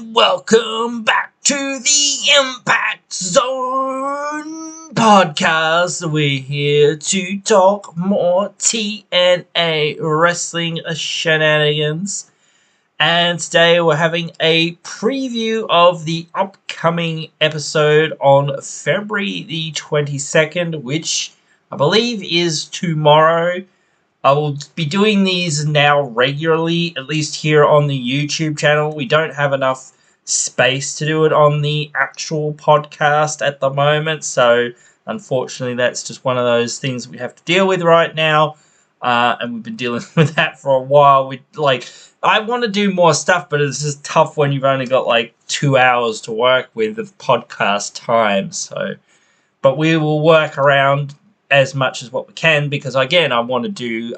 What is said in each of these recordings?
Welcome back to the Impact Zone podcast. We're here to talk more TNA wrestling shenanigans. And today we're having a preview of the upcoming episode on February the 22nd, which I believe is tomorrow. I will be doing these now regularly, at least here on the YouTube channel. We don't have enough space to do it on the actual podcast at the moment, so unfortunately that's just one of those things we have to deal with right now, and we've been dealing with that for a while. I want to do more stuff, but it's just tough when you've only got like 2 hours to work with of podcast time. But we will work around as much as what we can, because again, I want to do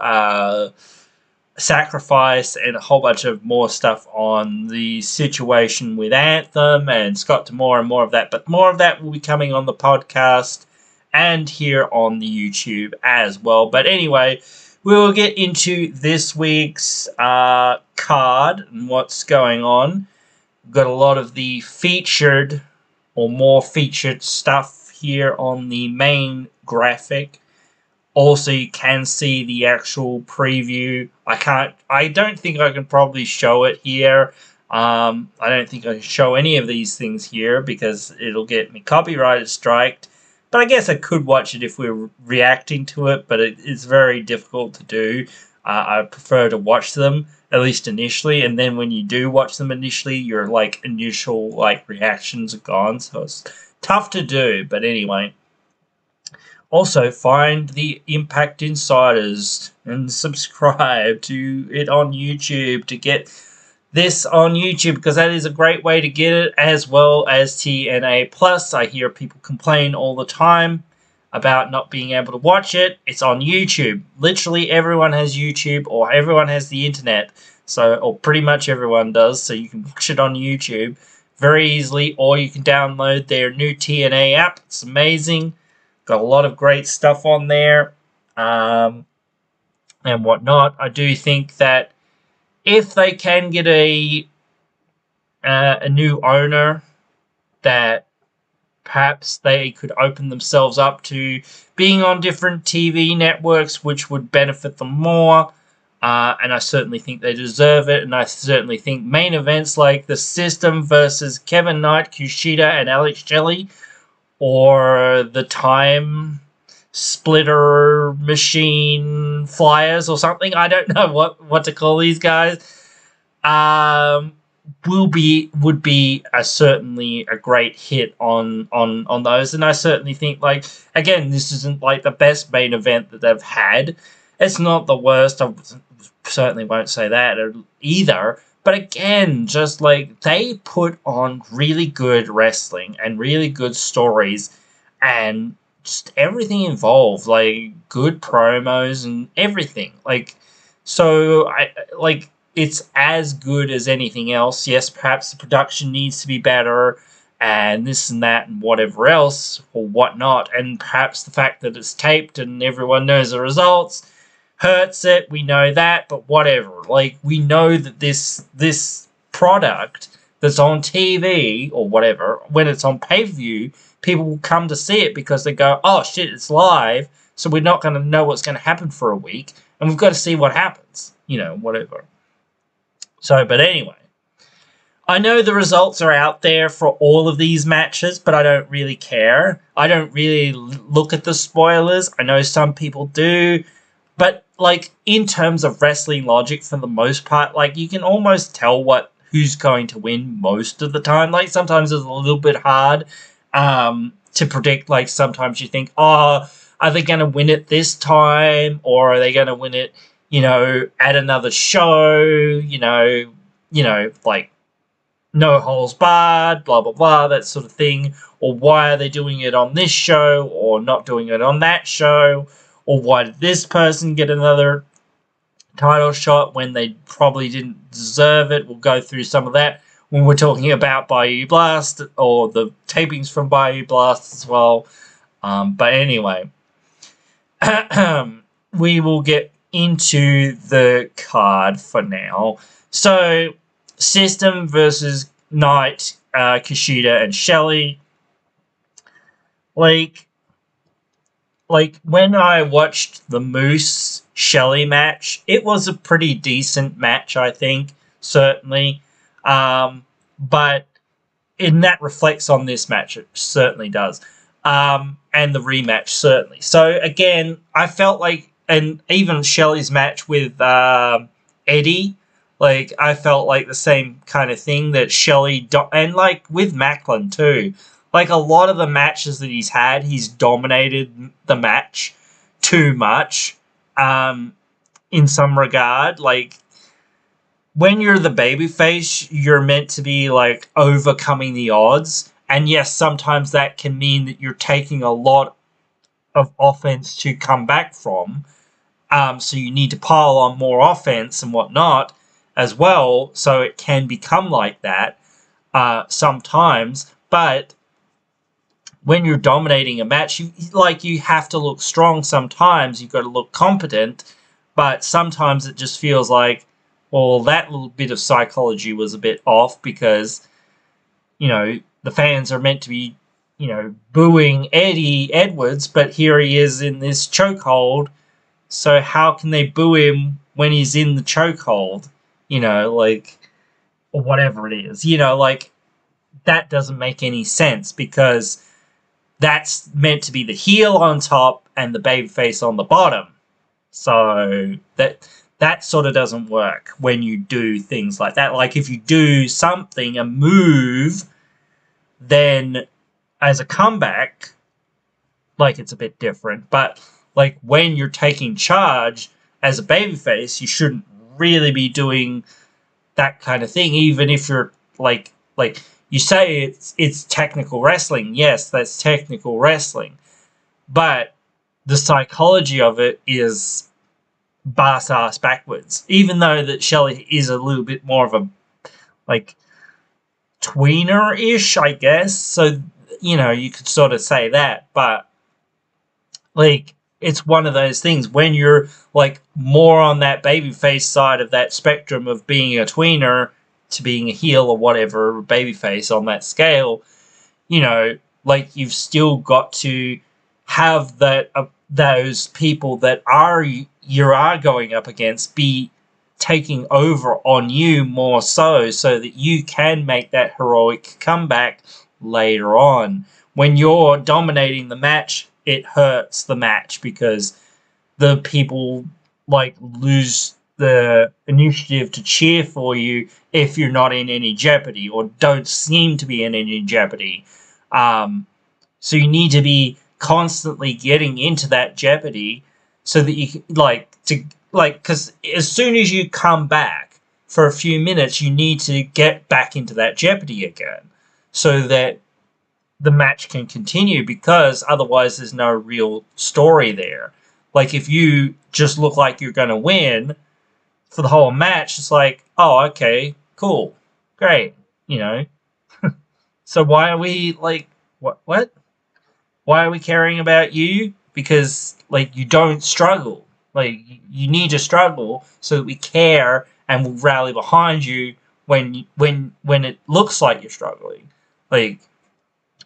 Sacrifice and a whole bunch of more stuff on the situation with Anthem and Scott D'Amore and more of that. But more of that will be coming on the podcast and here on the YouTube as well. But anyway, we will get into this week's card and what's going on. We've got a lot of the featured or more featured stuff here on the main graphic. Also, you can see the actual preview. I don't think I can probably show it here. I don't think I can show any of these things here because it'll get me copyrighted striked. But I guess I could watch it if we're reacting to it, but it's very difficult to do. I prefer to watch them, at least initially, and then when you do watch them initially, your initial reactions are gone, so it's tough to do. But anyway, also find the Impact Insiders and subscribe to it on YouTube to get this on YouTube, because that is a great way to get it, as well as TNA Plus. I hear people complain all the time about not being able to watch it. It's on YouTube. Literally everyone has YouTube, or everyone has the internet, or pretty much everyone does, so you can watch it on YouTube very easily, or you can download their new TNA app. It's amazing. Got a lot of great stuff on there, and whatnot. I do think that if they can get a new owner, that perhaps they could open themselves up to being on different TV networks, which would benefit them more. And I certainly think they deserve it, and I certainly think main events like the System versus Kevin Knight, Kushida, and Alex Shelley, or the Time Splitter Machine Flyers or something, I don't know what to call these guys, would be certainly a great hit on those. And I certainly think, again, this isn't the best main event that they've had. It's not the worst. I certainly won't say that either. But again, just they put on really good wrestling and really good stories and just everything involved, good promos and everything. It's as good as anything else. Yes, perhaps the production needs to be better and this and that and whatever else or whatnot. And perhaps the fact that it's taped and everyone knows the results hurts it. We know that, but whatever. We know that this product that's on TV or whatever, when it's on pay-per-view, people will come to see it because they go, oh shit, it's live, so we're not going to know what's going to happen for a week, and we've got to see what happens. Whatever. But anyway, I know the results are out there for all of these matches, but I don't really care. I don't really look at the spoilers. I know some people do. But, in terms of wrestling logic, for the most part, you can almost tell who's going to win most of the time. Sometimes it's a little bit hard to predict. Sometimes you think, oh, are they going to win it this time? Or are they going to win it, at another show? No holds barred, blah, blah, blah, that sort of thing. Or why are they doing it on this show or not doing it on that show? Or why did this person get another title shot when they probably didn't deserve it? We'll go through some of that when we're talking about Bayou Blast or the tapings from Bayou Blast as well. But anyway, we will get into the card for now. So, System versus Knight, Kushida, and Shelley. Like when I watched the Moose Shelley match, it was a pretty decent match, I think, certainly. But and that reflects on this match, it certainly does. And the rematch, certainly. So again, I felt like, and even Shelley's match with Eddie, like I felt like the same kind of thing that Shelley and like with Macklin too. Like a lot of the matches that he's dominated the match too much. In some regard, like when you're the babyface, you're meant to be like overcoming the odds. And yes, sometimes that can mean that you're taking a lot of offense to come back from. So you need to pile on more offense and whatnot as well. So it can become like that sometimes. But when you're dominating a match, you have to look strong sometimes. You've got to look competent. But sometimes it just feels like, well, that little bit of psychology was a bit off because, the fans are meant to be, booing Eddie Edwards, but here he is in this chokehold. So how can they boo him when he's in the chokehold? Or whatever it is. That doesn't make any sense because that's meant to be the heel on top and the babyface on the bottom. So that sort of doesn't work when you do things like that. Like if you do something, a move, then as a comeback, like it's a bit different. But like when you're taking charge as a babyface, you shouldn't really be doing that kind of thing, even if you're like you say it's technical wrestling. Yes, that's technical wrestling. But the psychology of it is ass backwards. Even though that Shelley is a little bit more of a tweener-ish, I guess. So, you could sort of say that. But it's one of those things when you're more on that babyface side of that spectrum of being a tweener to being a heel or whatever, babyface on that scale, you've still got to have that those people that you are going up against be taking over on you more so that you can make that heroic comeback later on. When you're dominating the match, it hurts the match because the people lose the initiative to cheer for you if you're not in any jeopardy or don't seem to be in any jeopardy. So you need to be constantly getting into that jeopardy so that you can, because as soon as you come back for a few minutes, you need to get back into that jeopardy again so that the match can continue, because otherwise there's no real story there. If you just look like you're going to win for the whole match, it's like, oh, okay, cool, great, So why are we what? Why are we caring about you? Because you don't struggle. You need to struggle so that we care and will rally behind you when it looks like you're struggling.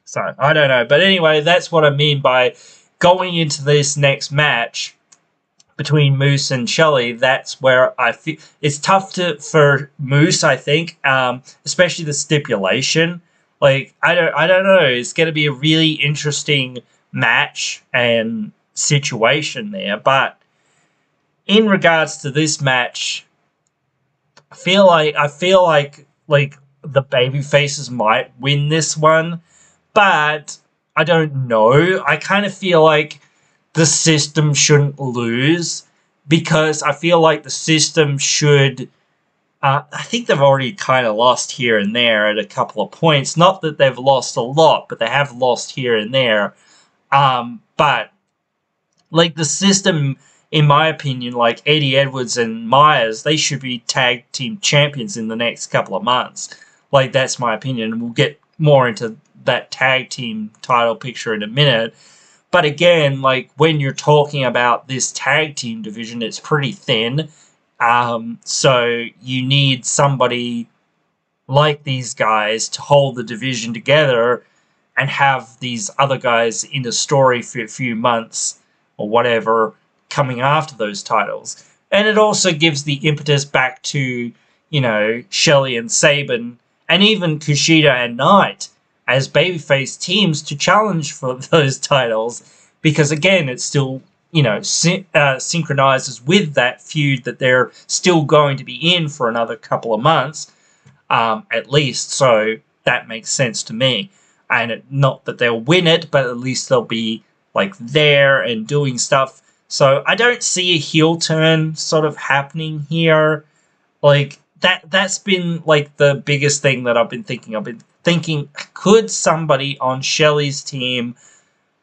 So I don't know, but anyway, that's what I mean by going into this next match between Moose and Shelley. That's where I feel it's tough for Moose, I think, especially the stipulation. I don't know. It's going to be a really interesting match and situation there. But in regards to this match, I feel like the baby faces might win this one, but I don't know. I kind of feel like the system shouldn't lose because I feel like the system should. I think they've already kind of lost here and there at a couple of points. Not that they've lost a lot, but they have lost here and there. But the system, in my opinion, Eddie Edwards and Myers, they should be tag team champions in the next couple of months. That's my opinion, and we'll get more into that tag team title picture in a minute. But again, when you're talking about this tag team division, it's pretty thin. So you need somebody like these guys to hold the division together and have these other guys in the story for a few months or whatever coming after those titles. And it also gives the impetus back to, Shelley and Sabin and even Kushida and Knight as babyface teams to challenge for those titles, because again, it still, synchronizes with that feud that they're still going to be in for another couple of months, at least. So that makes sense to me. And not that they'll win it, but at least they'll be like there and doing stuff. So I don't see a heel turn sort of happening here. Like that's been like the biggest thing that I've been thinking. I've been thinking, could somebody on Shelley's team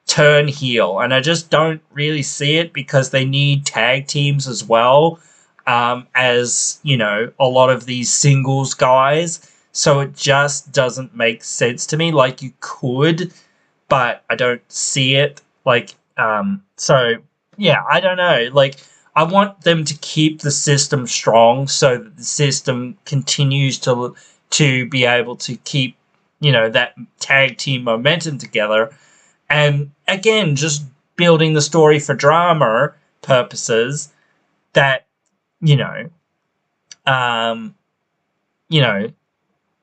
turn heel? And I just don't really see it, because they need tag teams as well, as, a lot of these singles guys. So it just doesn't make sense to me. Like, you could, but I don't see it. Like, so yeah, I don't know. Like, I want them to keep the system strong so that the system continues to be able to keep, that tag team momentum together. And again, just building the story for drama purposes, that, you know, um, you know,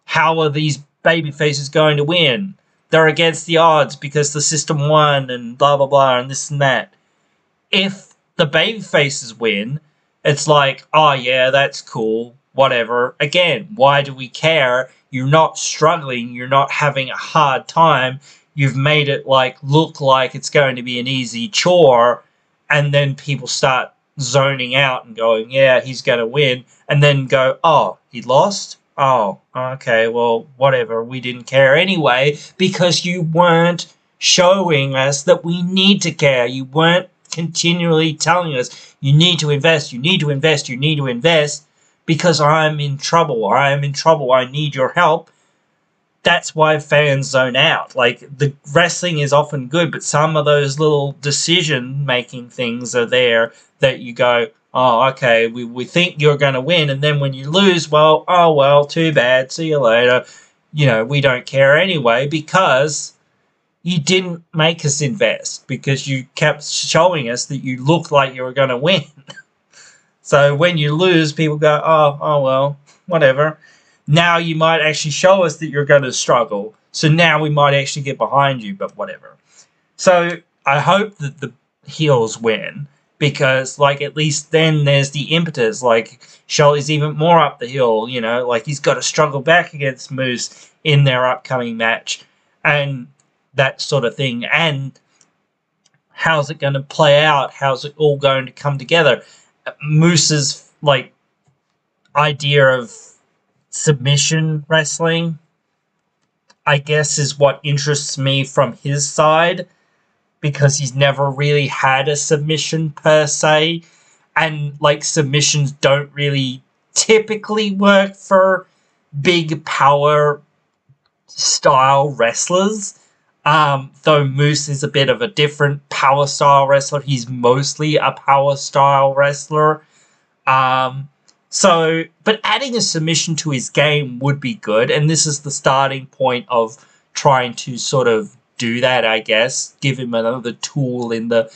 how are these baby faces going to win? They're against the odds because the system won and blah, blah, blah, and this and that. If the baby faces win, it's like, oh yeah, that's cool, whatever. Again, why do we care? You're not struggling. You're not having a hard time. You've made it look like it's going to be an easy chore, and then people start zoning out and going, yeah, he's going to win, and then go, oh, he lost? Oh, okay, well, whatever, we didn't care anyway, because you weren't showing us that we need to care. You weren't continually telling us, you need to invest, you need to invest, you need to invest, because I'm in trouble, I am in trouble, I need your help. That's why fans zone out. Like, the wrestling is often good, but some of those little decision-making things are there that you go, oh, okay, we think you're going to win, and then when you lose, well, oh, well, too bad, see you later. We don't care anyway, because you didn't make us invest, because you kept showing us that you looked like you were going to win. So when you lose, people go, oh, well, whatever. Now you might actually show us that you're going to struggle. So now we might actually get behind you, but whatever. So I hope that the heels win, because, at least then there's the impetus. Shelley's even more up the hill, he's got to struggle back against Moose in their upcoming match, and that sort of thing. And how's it going to play out? How's it all going to come together? Moose's, idea of submission wrestling, I guess, is what interests me from his side, because he's never really had a submission per se, and submissions don't really typically work for big power style wrestlers. Though Moose is a bit of a different power style wrestler, he's mostly a power style wrestler. But adding a submission to his game would be good, and this is the starting point of trying to sort of do that, I guess. Give him another tool in the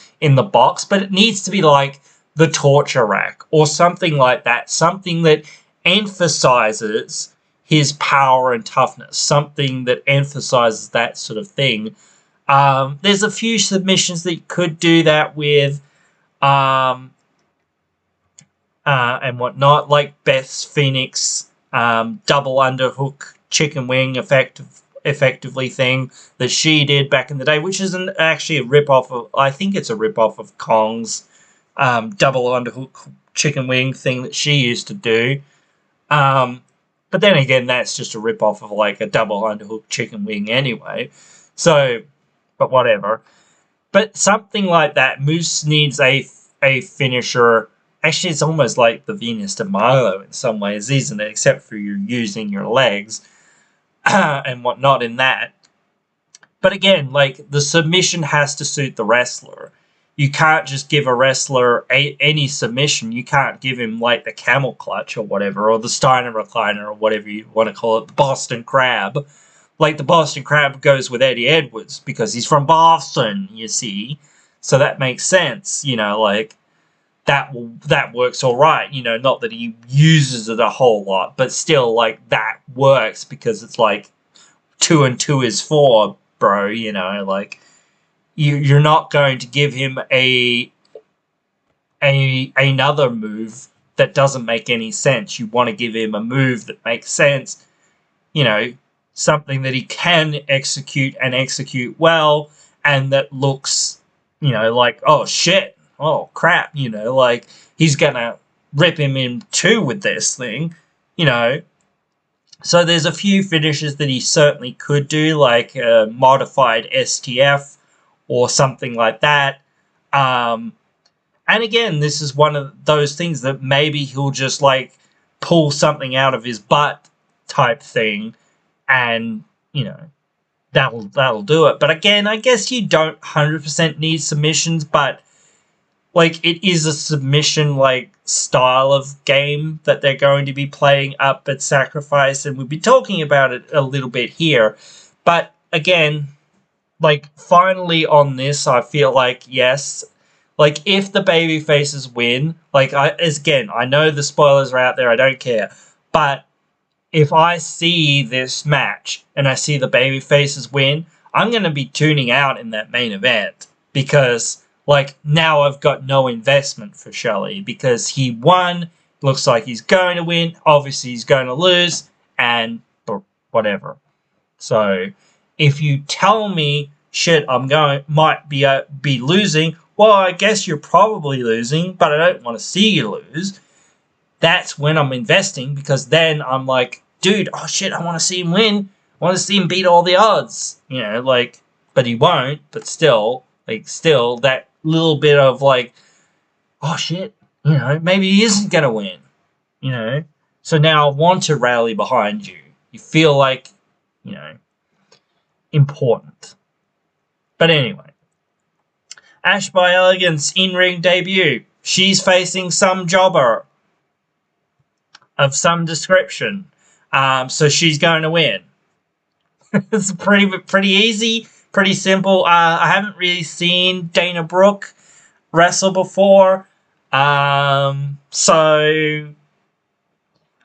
box, but it needs to be like the torture rack or something like that, something that emphasizes his power and toughness, something that emphasizes that sort of thing. There's a few submissions that you could do that with, and whatnot, like Beth Phoenix double underhook chicken wing effectively thing that she did back in the day, which is actually a rip-off of, I think it's a rip-off of Kong's double underhook chicken wing thing that she used to do. But then again, that's just a rip-off of a double underhook chicken wing anyway. So, but whatever. But something like that. Moose needs a finisher. Actually, it's almost like the Venus de Milo in some ways, isn't it? Except for you're using your legs and whatnot in that. But again, the submission has to suit the wrestler. you can't just give a wrestler any submission. You can't give him like the camel clutch or whatever, or the Steiner recliner or whatever you want to call it, the Boston Crab. Like the Boston Crab goes with Eddie Edwards because he's from Boston, you see. So that makes sense, like that works all right, not that he uses it a whole lot, but still, like, that works because it's like 2 and 2 is 4, bro, like you're not going to give him another move that doesn't make any sense. You want to give him a move that makes sense, something that he can execute and execute well, and that looks, like, oh shit, oh crap, like he's gonna rip him in two with this thing, So there's a few finishes that he certainly could do, like a modified STF or something like that. And again, this is one of those things that maybe he'll just like pull something out of his butt type thing, and that'll do it. But again, I guess you don't 100% need submissions, but like it is a submission like style of game that they're going to be playing up at Sacrifice, and we'll be talking about it a little bit here. But again, like finally on this, I feel like yes, like if the baby faces win, like I know the spoilers are out there, I don't care, but if I see this match and I see the baby faces win, I'm going to be tuning out in that main event, because like now I've got no investment for Shelley, because he won, looks like he's going to win, obviously he's going to lose, and whatever. So if you tell me shit, might be losing, well, I guess you're probably losing, but I don't want to see you lose. That's when I'm investing, because then I'm like, dude, oh shit, I want to see him win. I want to see him beat all the odds. Like, but he won't, but still that little bit of like, oh shit, maybe he isn't going to win, So now I want to rally behind you. You feel like, important. But anyway, Ash by Elegance in-ring debut. She's facing some jobber of some description. So she's going to win. It's pretty easy, pretty simple. I haven't really seen Dana Brooke wrestle before, so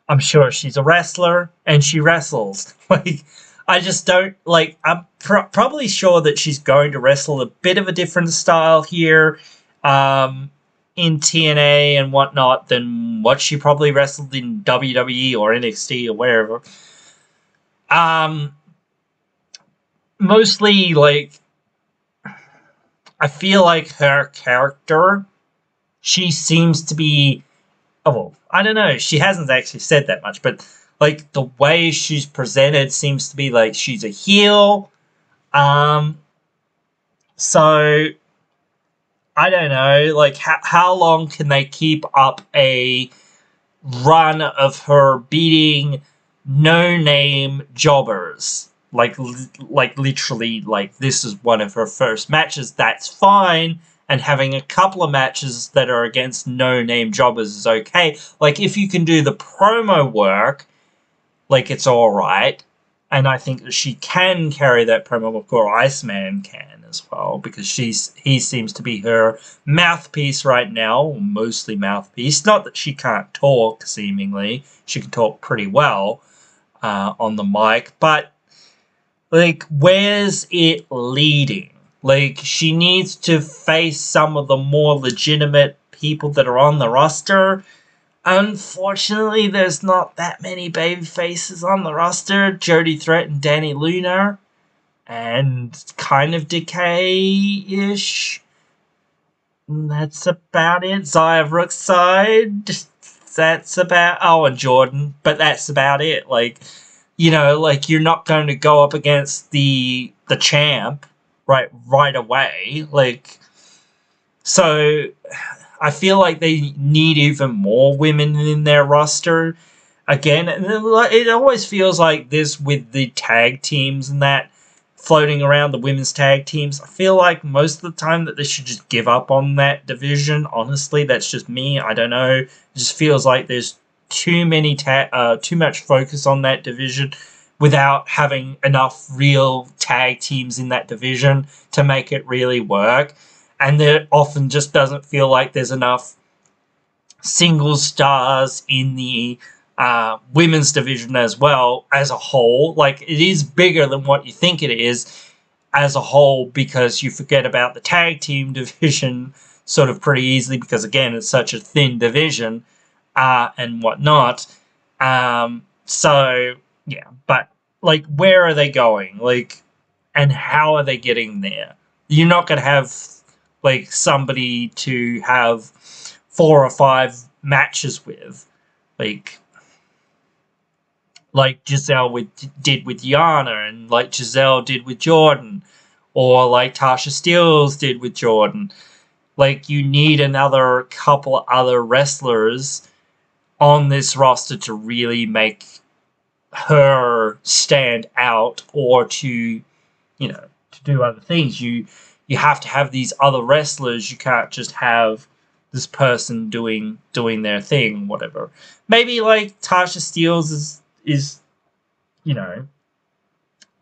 I'm sure she's a wrestler and she wrestles. Like, I just don't like. I'm probably sure that she's going to wrestle a bit of a different style here, in TNA and whatnot, than what she probably wrestled in WWE or NXT or wherever. Mostly, like, I feel like her character, she seems to be, I don't know, she hasn't actually said that much, but, like, the way she's presented seems to be like she's a heel. So, I don't know, like, how long can they keep up a run of her beating no-name jobbers? Like literally, like, this is one of her first matches, that's fine, and having a couple of matches that are against no-name jobbers is okay. Like, if you can do the promo work, like, it's alright, and I think that she can carry that promo work, or Iceman can as well, because he seems to be her mouthpiece right now, mostly mouthpiece. Not that she can't talk, seemingly. She can talk pretty well on the mic, but like, where's it leading? Like, she needs to face some of the more legitimate people that are on the roster. Unfortunately, there's not that many baby faces on the roster. Jody Threat and Danny Luna. And kind of Decay-ish. That's about it. Zaya Brookside. That's about... Oh, and Jordan. But that's about it. Like, like, you're not going to go up against the champ right away. Like, so I feel like they need even more women in their roster. Again, it always feels like this with the tag teams and that. floating around the women's tag teams. I feel like most of the time that they should just give up on that division. Honestly, that's just me. I don't know. It just feels like there's too much focus on that division without having enough real tag teams in that division to make it really work. And there often just doesn't feel like there's enough single stars in the women's division as well as a whole. Like, it is bigger than what you think it is as a whole, because you forget about the tag team division sort of pretty easily, because again, it's such a thin division and whatnot. So yeah, but like, where are they going? Like, and how are they getting there? You're not going to have like somebody to have 4 or 5 matches with, like Giselle did with Yana, and like Giselle did with Jordan, or like Tasha Steelz did with Jordan. Like, you need another couple other wrestlers on this roster to really make her stand out, or to do other things. You have to have these other wrestlers. You can't just have this person doing their thing, whatever. Maybe like Tasha Steelz is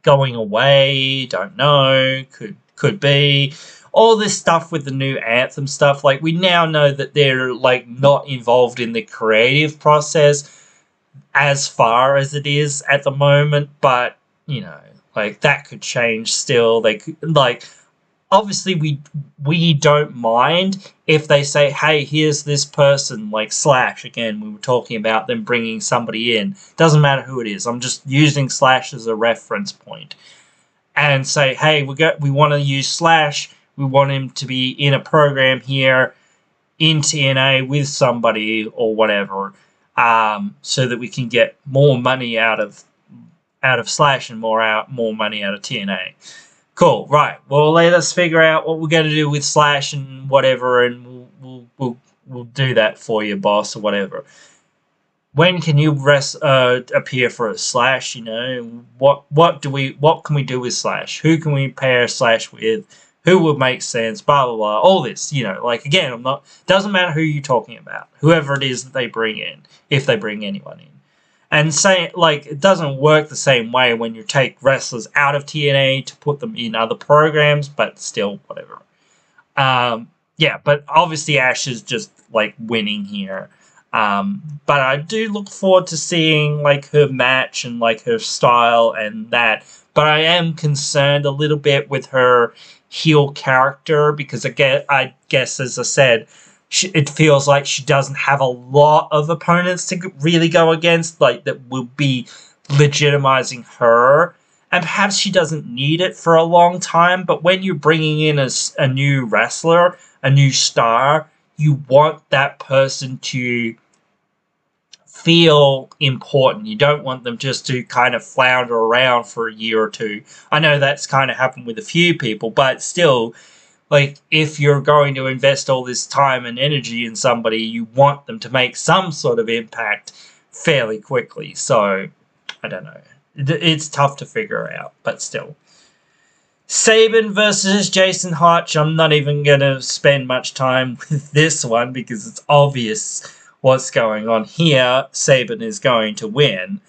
going away. Don't know. Could be. All this stuff with the new Anthem stuff. Like, we now know that they're like not involved in the creative process as far as it is at the moment, but like, that could change still. They could, like, obviously we don't mind if they say, hey, here's this person, like Slash. Again, we were talking about them bringing somebody in. Doesn't matter who it is. I'm just using Slash as a reference point. And say, hey, we want to use Slash. We want him to be in a program here in TNA with somebody or whatever, so that we can get more money out of Slash and more money out of TNA. Cool, right. Well, let us figure out what we're going to do with Slash and whatever, and we'll do that for you, boss, or whatever. When can you appear for a Slash? What can we do with Slash? Who can we pair Slash with? Who would make sense? Blah blah blah. All this, like, again, doesn't matter who you're talking about. Whoever it is that they bring in, if they bring anyone in. And say, like, it doesn't work the same way when you take wrestlers out of TNA to put them in other programs, but still, whatever. Yeah, but obviously Ash is just, like, winning here. But I do look forward to seeing, like, her match and, like, her style and that. But I am concerned a little bit with her heel character, because I guess, as I said, it feels like she doesn't have a lot of opponents to really go against, like, that will be legitimizing her. And perhaps she doesn't need it for a long time, but when you're bringing in a new wrestler, a new star, you want that person to feel important. You don't want them just to kind of flounder around for a year or two. I know that's kind of happened with a few people, but still, like, if you're going to invest all this time and energy in somebody, you want them to make some sort of impact fairly quickly. So, I don't know. It's tough to figure out, but still. Sabin versus Jason Hotch. I'm not even going to spend much time with this one, because it's obvious what's going on here. Sabin is going to win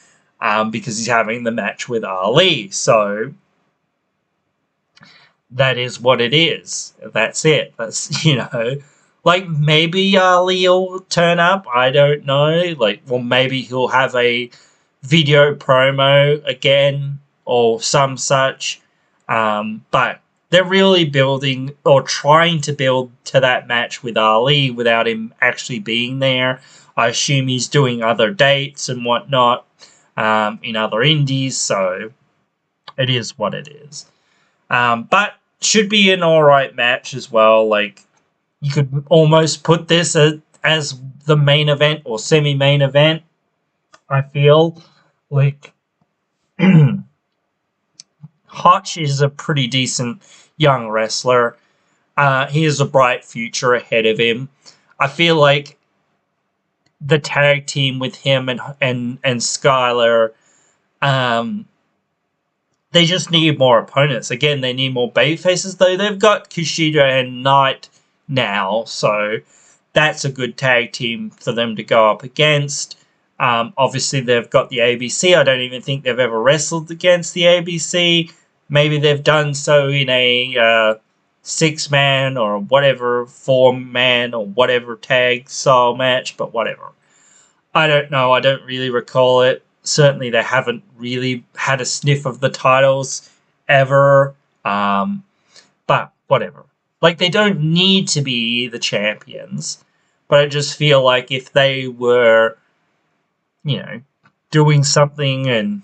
because he's having the match with Ali. So that is what it is. That's it. That's, like, maybe Ali will turn up. I don't know. Like, well, maybe he'll have a video promo again or some such. But they're really building, or trying to build, to that match with Ali without him actually being there. I assume he's doing other dates and whatnot in other indies, so it is what it is. But should be an alright match as well. Like, you could almost put this as the main event or semi-main event, I feel. Like, Hotch is a pretty decent young wrestler. He has a bright future ahead of him. I feel like the tag team with him and Skylar, they're they just need more opponents. Again, they need more babyfaces, though they've got Kushida and Knight now, so that's a good tag team for them to go up against. Obviously, they've got the ABC. I don't even think they've ever wrestled against the ABC. Maybe they've done so in a 6-man or whatever, 4-man or whatever tag style match, but whatever. I don't know. I don't really recall it. Certainly, they haven't really had a sniff of the titles ever. But whatever. Like, they don't need to be the champions. But I just feel like if they were, doing something and,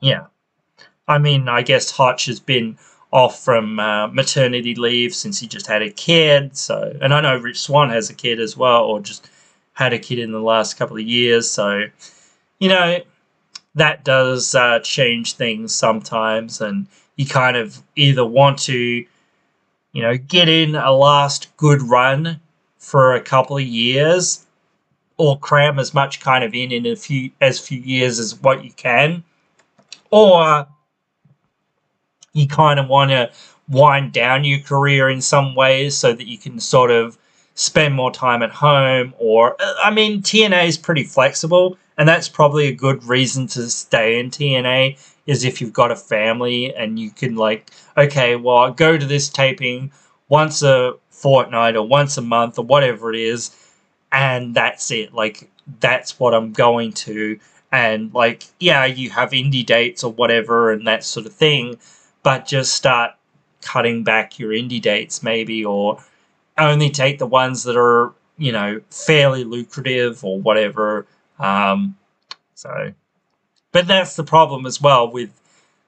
yeah. I mean, I guess Hotch has been off from maternity leave since he just had a kid. So, and I know Rich Swann has a kid as well, or just had a kid in the last couple of years. So, that does change things sometimes. And you kind of either want to, get in a last good run for a couple of years, or cram as much kind of in a few years as what you can, or you kind of want to wind down your career in some ways so that you can sort of spend more time at home. Or, I mean, TNA is pretty flexible, and that's probably a good reason to stay in TNA, is if you've got a family and you can, like, okay, well, I'll go to this taping once a fortnight or once a month or whatever it is, and that's it. Like, that's what I'm going to. And, like, yeah, you have indie dates or whatever and that sort of thing, but just start cutting back your indie dates maybe, or only take the ones that are, fairly lucrative or whatever. But that's the problem as well with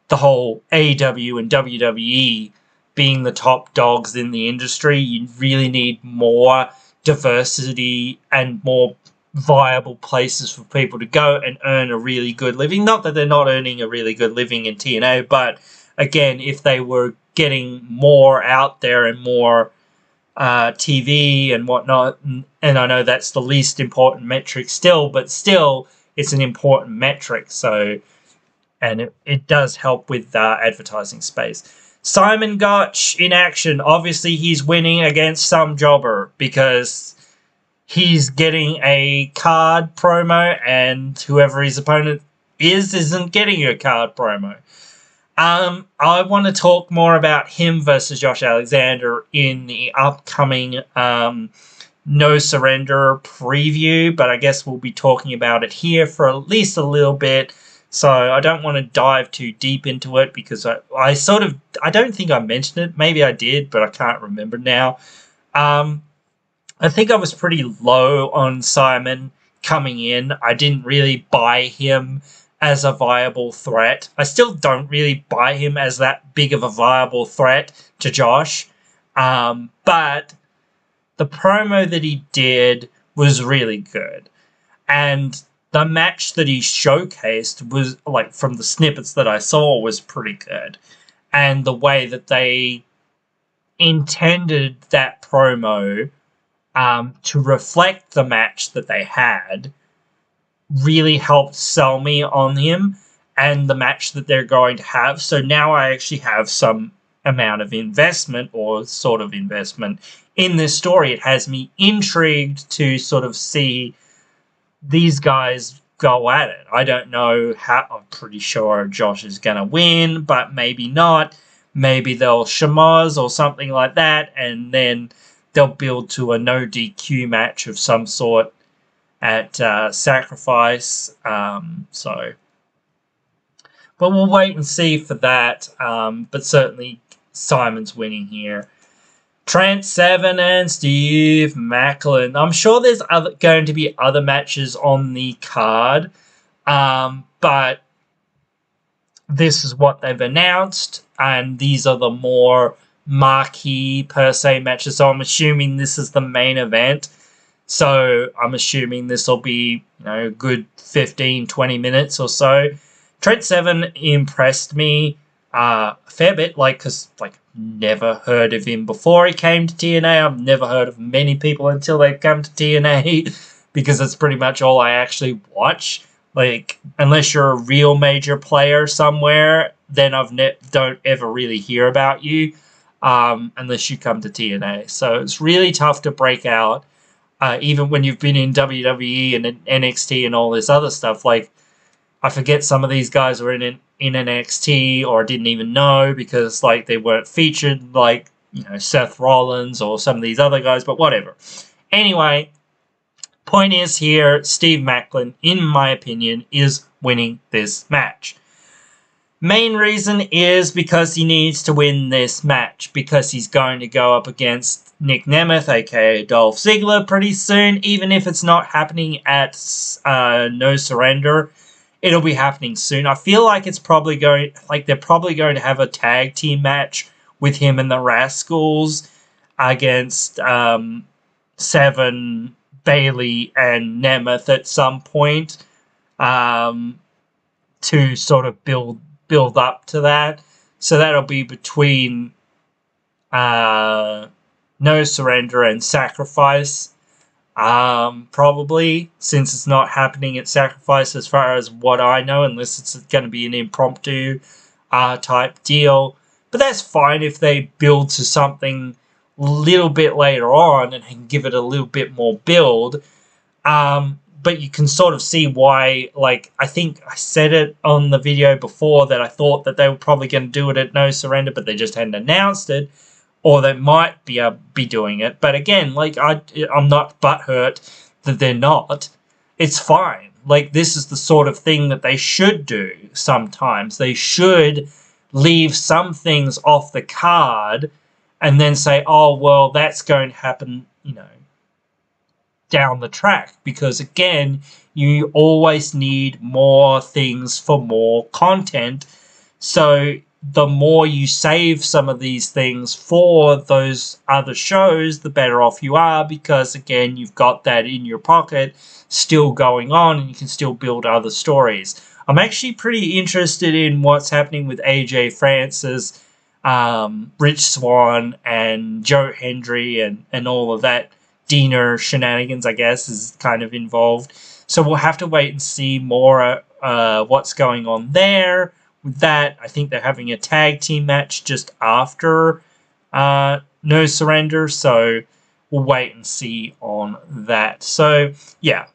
the whole AEW and WWE being the top dogs in the industry. You really need more diversity and more viable places for people to go and earn a really good living. Not that they're not earning a really good living in TNA, but again, if they were getting more out there and more TV and whatnot, and I know that's the least important metric still, but still, it's an important metric. So, and it does help with advertising space. Simon Gotch in action. Obviously, he's winning against some jobber because he's getting a card promo, and whoever his opponent isn't getting a card promo. I want to talk more about him versus Josh Alexander in the upcoming No Surrender preview, but I guess we'll be talking about it here for at least a little bit. So I don't want to dive too deep into it because I don't think I mentioned it. Maybe I did, but I can't remember now. I think I was pretty low on Simon coming in. I didn't really buy him as a viable threat. I still don't really buy him as that big of a viable threat to Josh. But the promo that he did was really good. And the match that he showcased was, like, from the snippets that I saw, was pretty good. And the way that they intended that promo to reflect the match that they had really helped sell me on him and the match that they're going to have. So now I actually have some amount of investment, or sort of investment, in this story. It has me intrigued to sort of see these guys go at it. I don't know how. I'm pretty sure Josh is going to win, but maybe not. Maybe they'll schmoz or something like that, and then they'll build to a no DQ match of some sort at Sacrifice. But we'll wait and see for that. But certainly Simon's winning here. Trent Seven and Steve Macklin. I'm sure there's going to be other matches on the card, but this is what they've announced, and these are the more marquee per se matches. So I'm assuming this is the main event. So I'm assuming this will be, a good 15, 20 minutes or so. Trent Seven impressed me a fair bit, because never heard of him before he came to TNA. I've never heard of many people until they've come to TNA because it's pretty much all I actually watch. Like, unless you're a real major player somewhere, then don't ever really hear about you, unless you come to TNA. So it's really tough to break out, even when you've been in WWE and in NXT and all this other stuff. Like, I forget some of these guys were in NXT or didn't even know because, like, they weren't featured, like, you know, Seth Rollins or some of these other guys, but whatever. Anyway, point is here, Steve Maclin, in my opinion, is winning this match. Main reason is because he needs to win this match, because he's going to go up against Nick Nemeth, aka Dolph Ziggler, pretty soon. Even if it's not happening at No Surrender, it'll be happening soon. I feel like it's probably going, like, they're probably going to have a tag team match with him and the Rascals against Seven, Bailey, and Nemeth at some point, to sort of build up to that. So that'll be between No Surrender and Sacrifice, probably, since it's not happening at Sacrifice as far as what I know, unless it's going to be an impromptu type deal. But that's fine if they build to something a little bit later on and can give it a little bit more build. But you can sort of see why, like, I think I said it on the video before that I thought that they were probably going to do it at No Surrender, but they just hadn't announced it, or they might be doing it. But again, like, I'm not butthurt that they're not. It's fine. Like, this is the sort of thing that they should do sometimes. They should leave some things off the card and then say, oh, well, that's going to happen, you know, down the track, because again, you always need more things for more content. So the more you save some of these things for those other shows, the better off you are, because again, you've got that in your pocket still going on and you can still build other stories. I'm actually pretty interested in what's happening with AJ Francis, Rich Swann, and Joe Hendry, and all of that Diener shenanigans, I guess, is kind of involved. So we'll have to wait and see more what's going on there. With that, I think they're having a tag team match just after No Surrender, so we'll wait and see on that. So, yeah,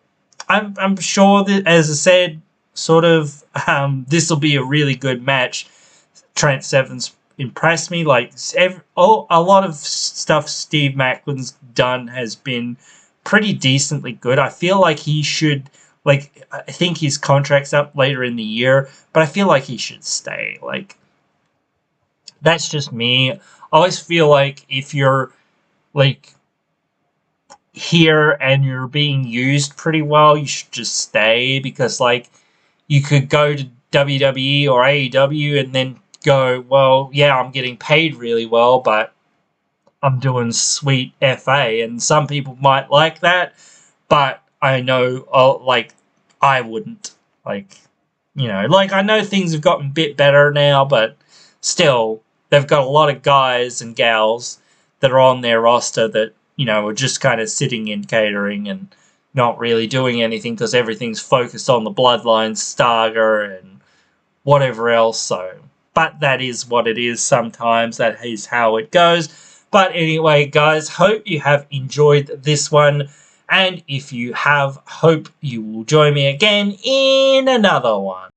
I'm sure that, as I said, sort of, this will be a really good match. Trent Seven's impressed me. Like, a lot of stuff Steve Maclin's done has been pretty decently good. I feel like he should, like, I think his contract's up later in the year, but I feel like he should stay. Like, that's just me. I always feel like if you're, like, here and you're being used pretty well, you should just stay, because, like, you could go to WWE or AEW and then go, well, yeah, I'm getting paid really well, but I'm doing sweet FA, and some people might like that, but I know, like, I wouldn't. Like, you know, like, I know things have gotten a bit better now, but still, they've got a lot of guys and gals that are on their roster that, you know, are just kind of sitting in catering and not really doing anything because everything's focused on the Bloodline saga and whatever else, so... But that is what it is sometimes. That is how it goes. But anyway, guys, hope you have enjoyed this one. And if you have, hope you will join me again in another one.